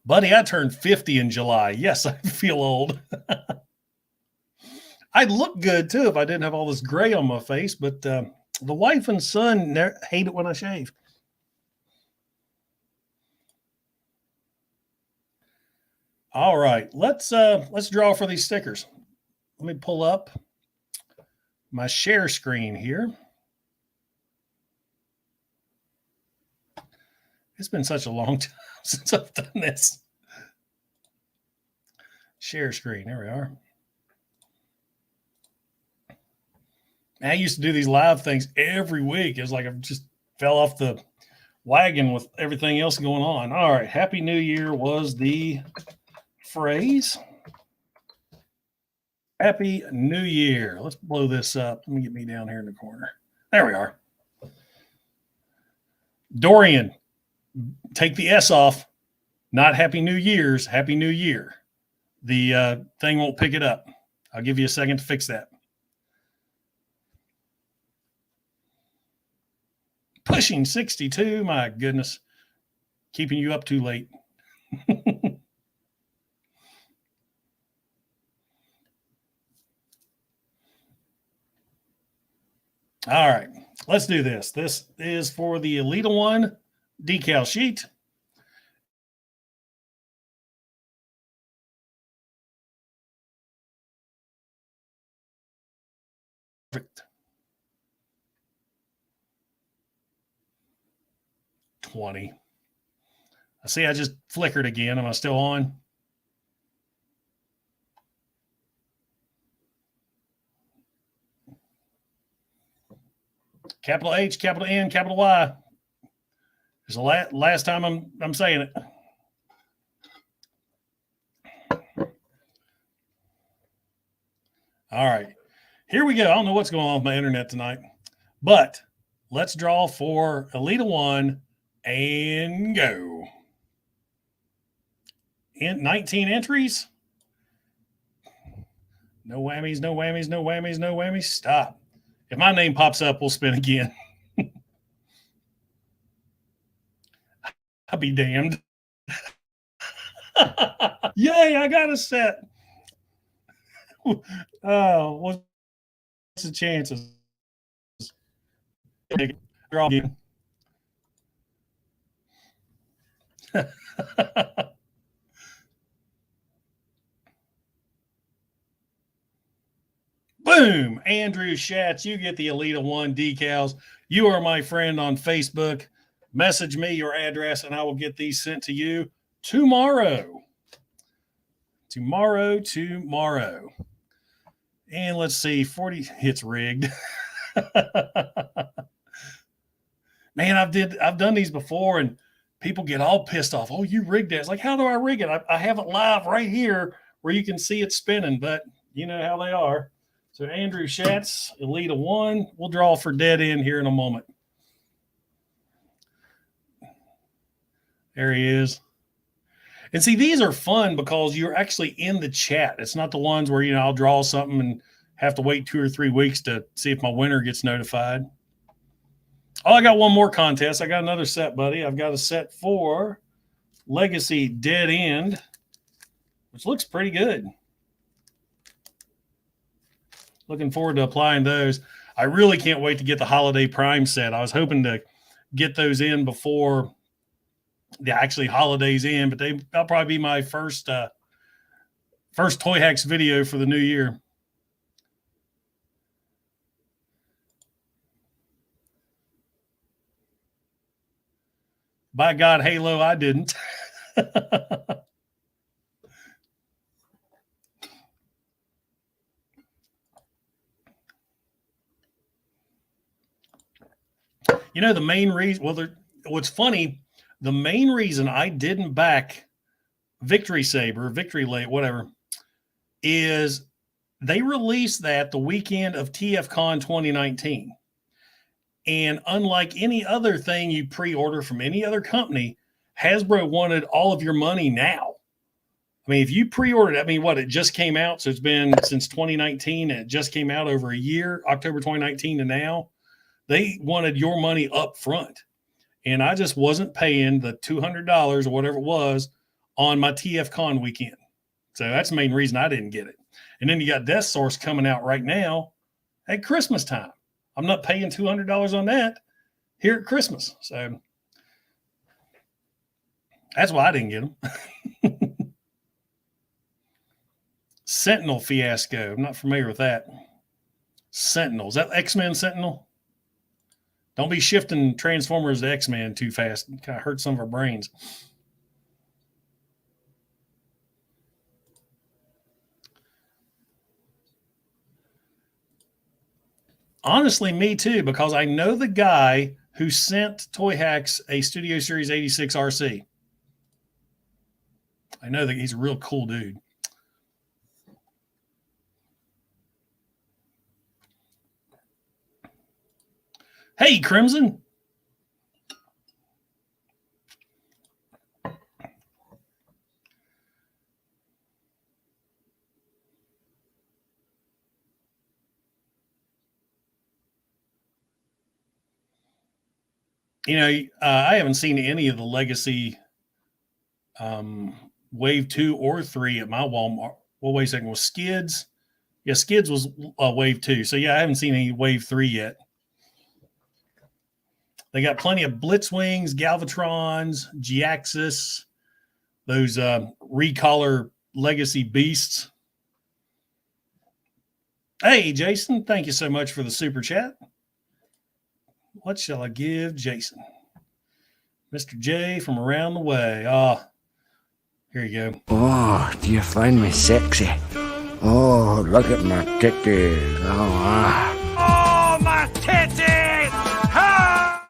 Buddy, I turned 50 in July. Yes, I feel old. I'd look good, too, if I didn't have all this gray on my face. But the wife and son hate it when I shave. All right, let's draw for these stickers. Let me pull up my share screen here. It's been such a long time since I've done this. Share screen, there we are. I used to do these live things every week. It was like I just fell off the wagon with everything else going on. All right, Happy New Year was the phrase. Happy New Year. Let's blow this up. Let me get me down here in the corner. There we are. Dorian, take the S off. Not Happy New Year's, Happy New Year. The thing won't pick it up. I'll give you a second to fix that. Pushing 62, my goodness. Keeping you up too late. All right, let's do this. This is for the Elite One decal sheet. Perfect. 20. I see I just flickered again. Am I still on? Capital H, capital N, capital Y. It's the last time I'm saying it. All right. Here we go. I don't know what's going on with my internet tonight, but let's draw for Elite One and go. 19 entries. No whammies, no whammies, no whammies, no whammies. Stop. If my name pops up, we'll spin again. I'll be damned. Yay, I got a set. Oh, what's the chances? Draw again. Boom! Andrew Schatz, you get the Elite 1 decals. You are my friend on Facebook. Message me your address and I will get these sent to you tomorrow. Tomorrow. And let's see, 40, it's rigged. Man, I've done these before and people get all pissed off. Oh, you rigged it. It's like, how do I rig it? I have it live right here where you can see it spinning, but you know how they are. So Andrew Schatz, Elite 1. We'll draw for dead end here in a moment. There he is. And see, these are fun because you're actually in the chat. It's not the ones where, I'll draw something and have to wait 2 or 3 weeks to see if my winner gets notified. Oh, I got one more contest. I got another set, buddy. I've got a set for Legacy Dead End, which looks pretty good. Looking forward to applying those. I really can't wait to get the Holiday Prime set. I was hoping to get those in before the actually holidays in, but that'll probably be my first Toy Hacks video for the new year. By God, Halo, I didn't. The main reason, what's funny, the main reason I didn't back Victory Saber, Victory Late, whatever, is they released that the weekend of TFCon 2019. And unlike any other thing you pre-order from any other company, Hasbro wanted all of your money now. I mean, if you pre-ordered, it just came out. So it's been since 2019 and it just came out over a year, October 2019 to now. They wanted your money up front. And I just wasn't paying the $200 or whatever it was on my TFCon weekend. So that's the main reason I didn't get it. And then you got Death Source coming out right now at Christmas time. I'm not paying $200 on that here at Christmas. So that's why I didn't get them. Sentinel Fiasco. I'm not familiar with that. Sentinel. Is that X-Men Sentinel? Don't be shifting Transformers to X-Men too fast. It kind of hurts some of our brains. Honestly, me too, because I know the guy who sent Toy Hacks a Studio Series 86 RC. I know that he's a real cool dude. Hey, Crimson. I haven't seen any of the Legacy Wave 2 or 3 at my Walmart. Well, wait a second. Was Skids? Yeah, Skids was Wave 2. So, yeah, I haven't seen any Wave 3 yet. They got plenty of Blitzwings, Galvatrons, G-Axis, those Recolor Legacy Beasts. Hey, Jason, thank you so much for the super chat. What shall I give Jason? Mr. J from around the way. Here you go. Oh, do you find me sexy? Oh, look at my titties. Oh, my titties! Ah!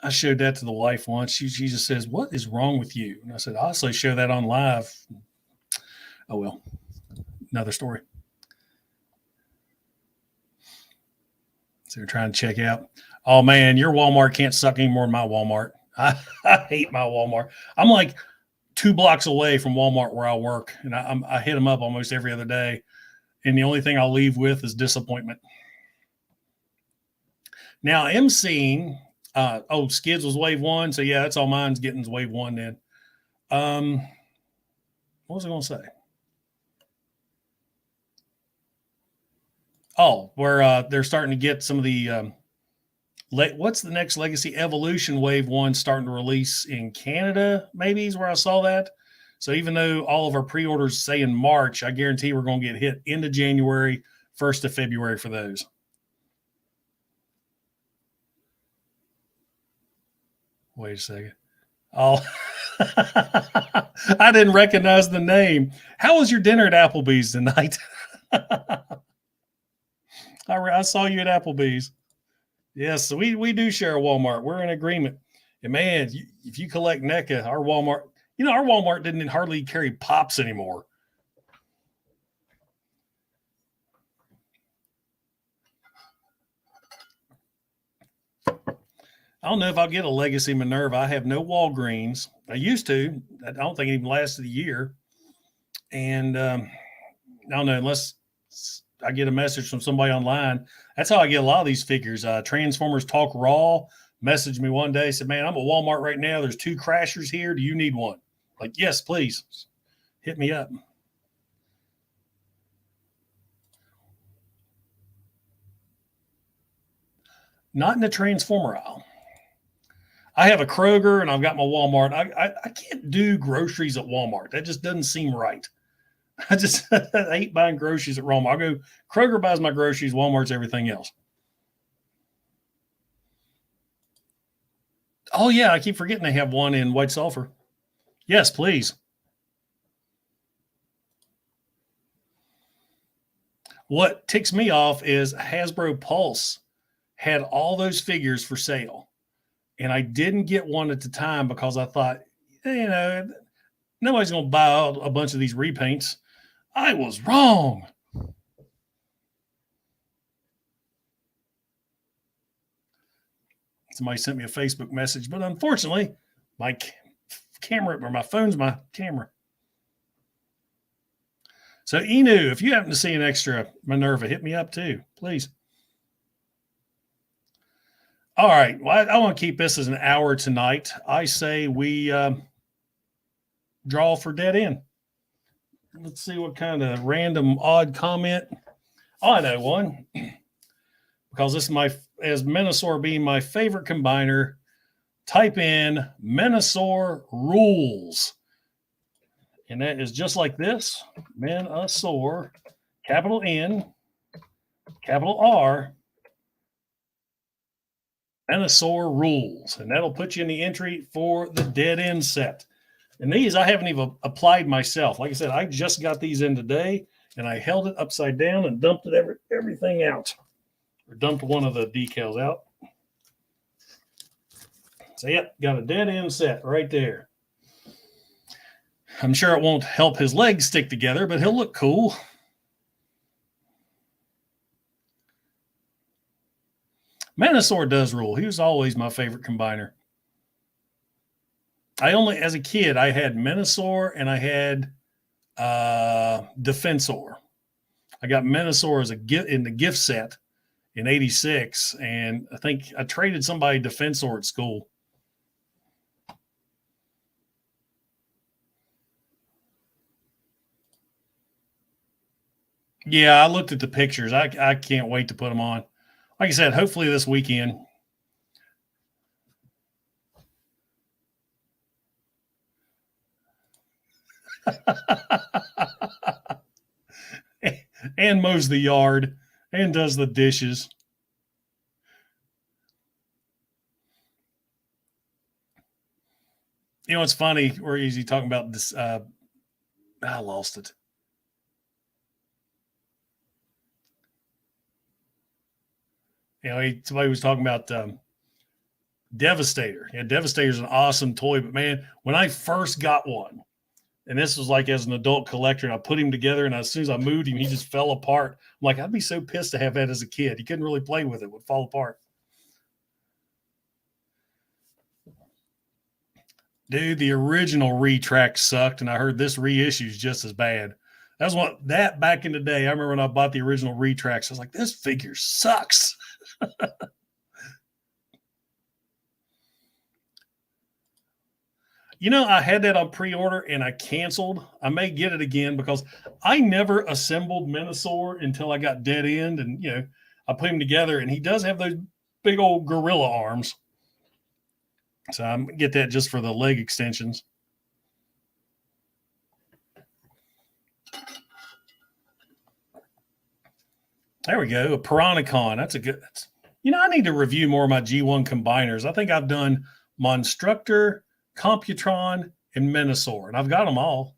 I showed that to the wife once. She just says, "What is wrong with you?" And I said, "I'll also show that on live." Oh, well, another story. So they're trying to check out. Oh, man, your Walmart can't suck any more than my Walmart. I hate my Walmart. I'm like, 2 blocks away from Walmart where I work, and I hit them up almost every other day. And the only thing I'll leave with is disappointment. Now, I'm seeing, Skids was wave 1. So, yeah, that's all mine's getting is wave 1 then. What was I going to say? Oh, where they're starting to get some of the what's the next Legacy Evolution Wave 1 starting to release in Canada, maybe is where I saw that. So even though all of our pre-orders say in March, I guarantee we're going to get hit into January, 1st of February for those. Wait a second. Oh, I didn't recognize the name. How was your dinner at Applebee's tonight? I saw you at Applebee's. Yes, so we do share a Walmart. We're in agreement. And man, if you collect NECA, our Walmart didn't hardly carry Pops anymore. I don't know if I'll get a Legacy Minerva. I have no Walgreens. I used to. I don't think it even lasted a year. And I don't know, unless I get a message from somebody online. That's how I get a lot of these figures. Transformers Talk Raw messaged me one day, said, man, I'm at Walmart right now. There's 2 Crashers here. Do you need one? Like, yes, please. Hit me up. Not in the Transformer aisle. I have a Kroger and I've got my Walmart. I can't do groceries at Walmart. That just doesn't seem right. I hate buying groceries at Walmart. I'll go, Kroger buys my groceries, Walmart's everything else. Oh, yeah, I keep forgetting they have one in White Sulphur. Yes, please. What ticks me off is Hasbro Pulse had all those figures for sale. And I didn't get one at the time because I thought, nobody's going to buy a bunch of these repaints. I was wrong. Somebody sent me a Facebook message, but unfortunately, my camera or my phone's my camera. So, Enu, if you happen to see an extra Minerva, hit me up too, please. All right. Well, I want to keep this as an hour tonight. I say we draw for dead end. Let's see what kind of random odd comment. Oh, I know one. Because this is as Menosaur being my favorite combiner, type in Menosaur rules. And that is just like this. Menosaur, capital N, capital R, Menosaur rules. And that'll put you in the entry for the dead end set. And these I haven't even applied myself. Like I said, I just got these in today, and I held it upside down and dumped it everything out. Or dumped one of the decals out. So, yep, got a dead end set right there. I'm sure it won't help his legs stick together, but he'll look cool. Menosaur does rule. He was always my favorite combiner. As a kid, I had Menosaur and I had Defensor. I got Menosaur as in the gift set in '86, and I think I traded somebody Defensor at school. Yeah, I looked at the pictures. I can't wait to put them on. Like I said, hopefully this weekend. And mows the yard and does the dishes. You know, it's funny. Where is he talking about this? I lost it. You know, somebody was talking about Devastator. Yeah, Devastator is an awesome toy, but man, when I first got one, and this was like as an adult collector, and I put him together, and as soon as I moved him, he just fell apart. I'm like, I'd be so pissed to have that as a kid. You couldn't really play with it; it would fall apart. Dude, the original retract sucked, and I heard this reissue is just as bad. That back in the day. I remember when I bought the original retracts, I was like, this figure sucks. You know, I had that on pre-order and I canceled. I may get it again because I never assembled Minosaur until I got Dead End, and I put him together, and he does have those big old gorilla arms. So I'm gonna get that just for the leg extensions. There we go. A Piranacon. That's a good. I need to review more of my G1 combiners. I think I've done Monstructor, Computron, and Minosaur, and I've got them all.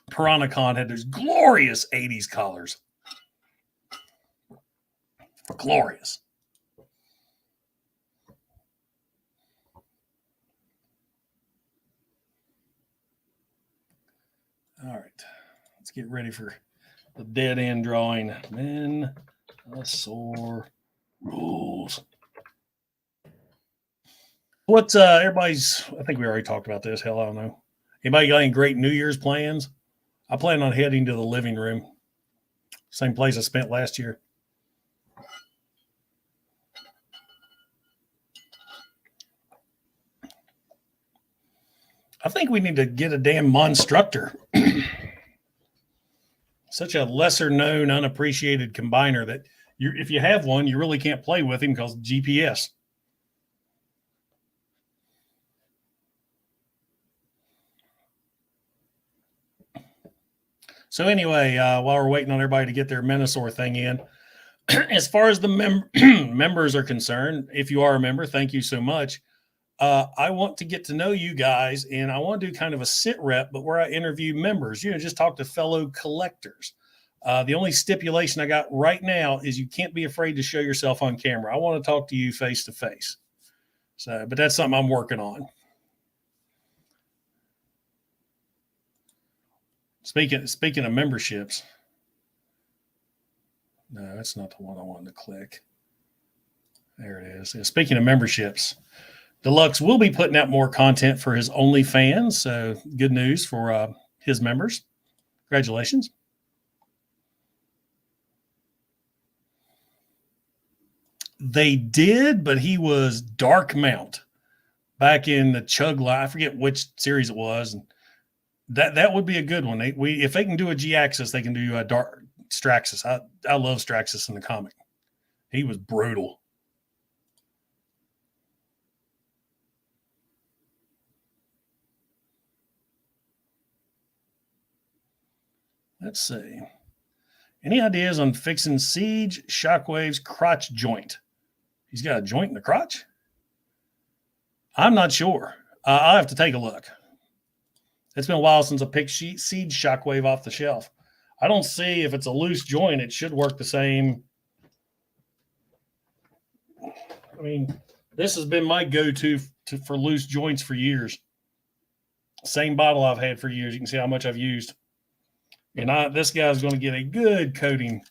Piranacon had those glorious 80s colors. Glorious. All right. Let's get ready for the Dead End drawing. Minosaur rules. What's everybody's? I think we already talked about this. Hell, I don't know. Anybody got any great New Year's plans? I plan on heading to the living room. Same place I spent last year. I think we need to get a damn Monstructor. Such a lesser known, unappreciated combiner that if you have one, you really can't play with him because GPS. So anyway, while we're waiting on everybody to get their Minosaur thing in, as far as the members are concerned, if you are a member, thank you so much. I want to get to know you guys, and I want to do kind of a sit rep, but where I interview members, just talk to fellow collectors. The only stipulation I got right now is you can't be afraid to show yourself on camera. I want to talk to you face to face. So, but that's something I'm working on. Speaking of memberships, no, that's not the one I wanted to click. There it is. Speaking of memberships, Deluxe will be putting out more content for his OnlyFans. So good news for his members. Congratulations. They did, but he was Dark Mount back in the Chug line. I forget which series it was. And that would be a good one. If they can do a G-Axis, they can do a Dark Straxus. I love Straxus in the comic. He was brutal. Let's see. Any ideas on fixing Siege Shockwave's crotch joint? He's got a joint in the crotch? I'm not sure. I'll have to take a look. It's been a while since I picked Siege Shockwave off the shelf. I don't see if it's a loose joint. It should work the same. I mean, this has been my go-to for loose joints for years. Same bottle I've had for years. You can see how much I've used. And this guy's going to get a good coating.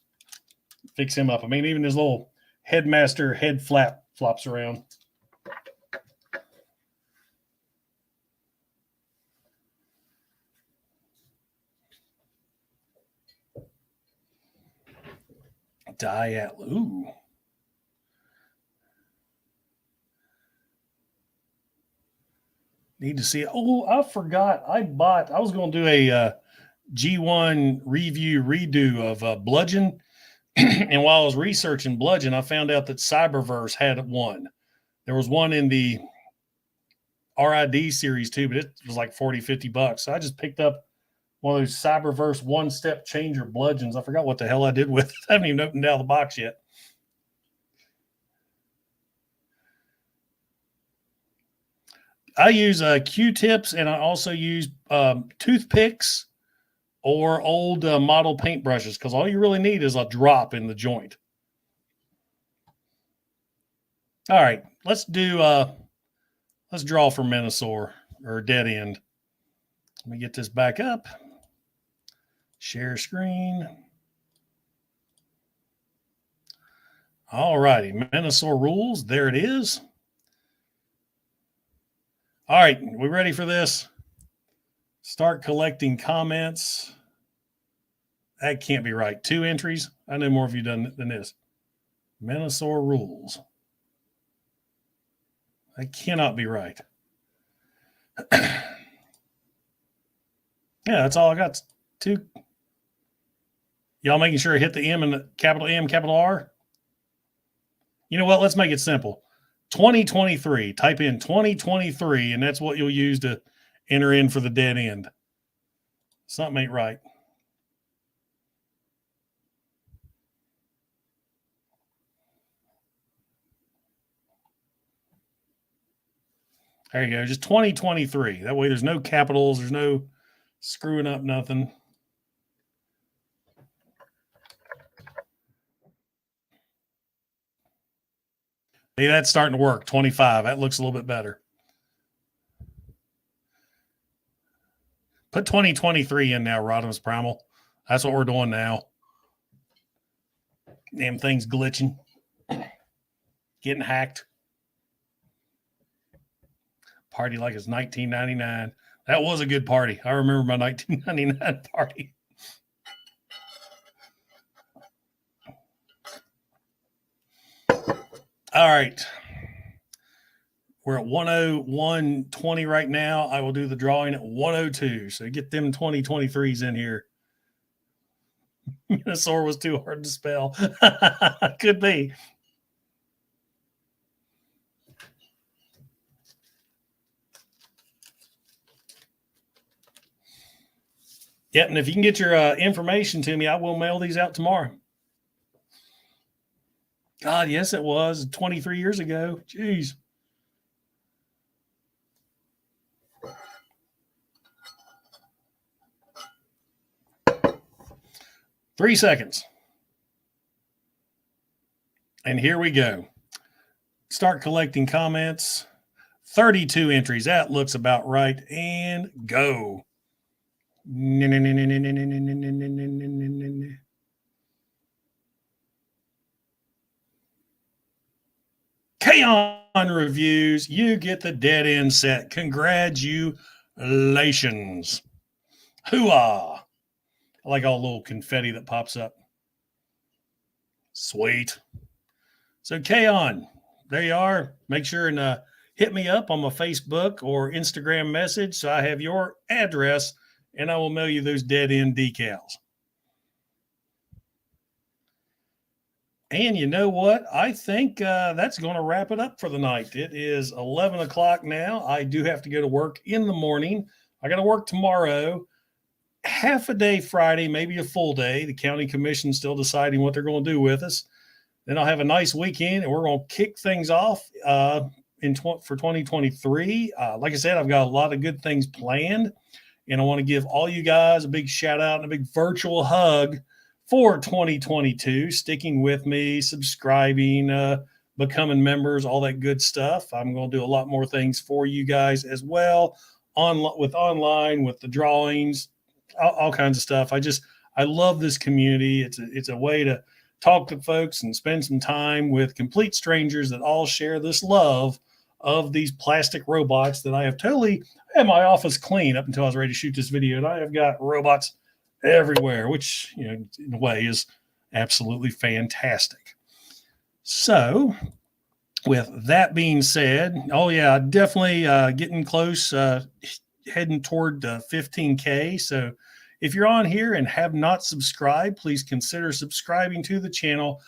Fix him up. I mean, even his little Headmaster head flap flops around. Ooh. Need to see it. Oh, I forgot. I was going to do a G1 review redo of Bludgeon. And while I was researching Bludgeon, I found out that Cyberverse had one. There was one in the RID series too, but it was like $40-$50. So I just picked up one of those Cyberverse one-step changer bludgeons. I forgot what the hell I did with it. I haven't even opened out the box yet. I use Q-tips, and I also use toothpicks or old model paintbrushes, because all you really need is a drop in the joint. All right, let's draw for Minosaur or Dead End. Let me get this back up. Share screen. All righty, Minosaur rules. There it is. All right, we ready for this? Start collecting comments. That can't be right. 2 entries. I know more of you done than this. Menosaur rules. That cannot be right. Yeah, that's all I got. 2. Y'all making sure I hit the M and the capital M, capital R? You know what? Let's make it simple. 2023. Type in 2023, and that's what you'll use to enter in for the dead end. Something ain't right. There you go. Just 2023. That way there's no capitals. There's no screwing up nothing. Hey, that's starting to work. 25. That looks a little bit better. Put 2023 in now, Rodimus Primal. That's what we're doing now. Damn thing's glitching. Getting hacked. Party like it's 1999. That was a good party. I remember my 1999 party. All right. We're at 101.20 right now. I will do the drawing at 102. So get them 2023s in here. Minosaur was too hard to spell. Could be. Yep, and if you can get your information to me, I will mail these out tomorrow. God, yes, it was 23 years ago. Jeez. Three seconds. And here we go. Start collecting comments. 32 entries. That looks about right. And go. Kaon reviews. You get the dead end set. Congratulations. Hooah. I like all the little confetti that pops up. Sweet. So Kaon, there you are. Make sure and hit me up on my Facebook or Instagram message so I have your address and I will mail you those dead end decals. And you know what? I think that's going to wrap it up for the night. It is 11 o'clock now. I do have to go to work in the morning. I got to work tomorrow. Half a day Friday, maybe a full day. The county commission's still deciding what they're going to do with us. Then I'll have a nice weekend, and we're going to kick things off for 2023. Like I said, I've got a lot of good things planned, and I want to give all you guys a big shout out and a big virtual hug for 2022, sticking with me, subscribing, becoming members, all that good stuff. I'm going to do a lot more things for you guys as well, with the drawings, all kinds of stuff. I love this community. It's a way to talk to folks and spend some time with complete strangers that all share this love of these plastic robots that I have had my office clean up until I was ready to shoot this video. And I have got robots everywhere, which, in a way is absolutely fantastic. So with that being said, oh yeah, definitely getting close, heading toward 15K. So if you're on here and have not subscribed, please consider subscribing to the channel.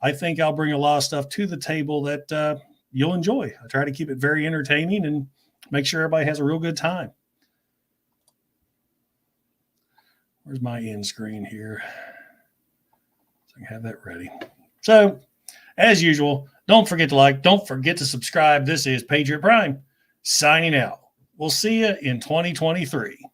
I think I'll bring a lot of stuff to the table that you'll enjoy. I try to keep it very entertaining and make sure everybody has a real good time. Where's my end screen here? So I can have that ready. So, as usual, don't forget to like, don't forget to subscribe. This is Patriot Prime signing out. We'll see you in 2023.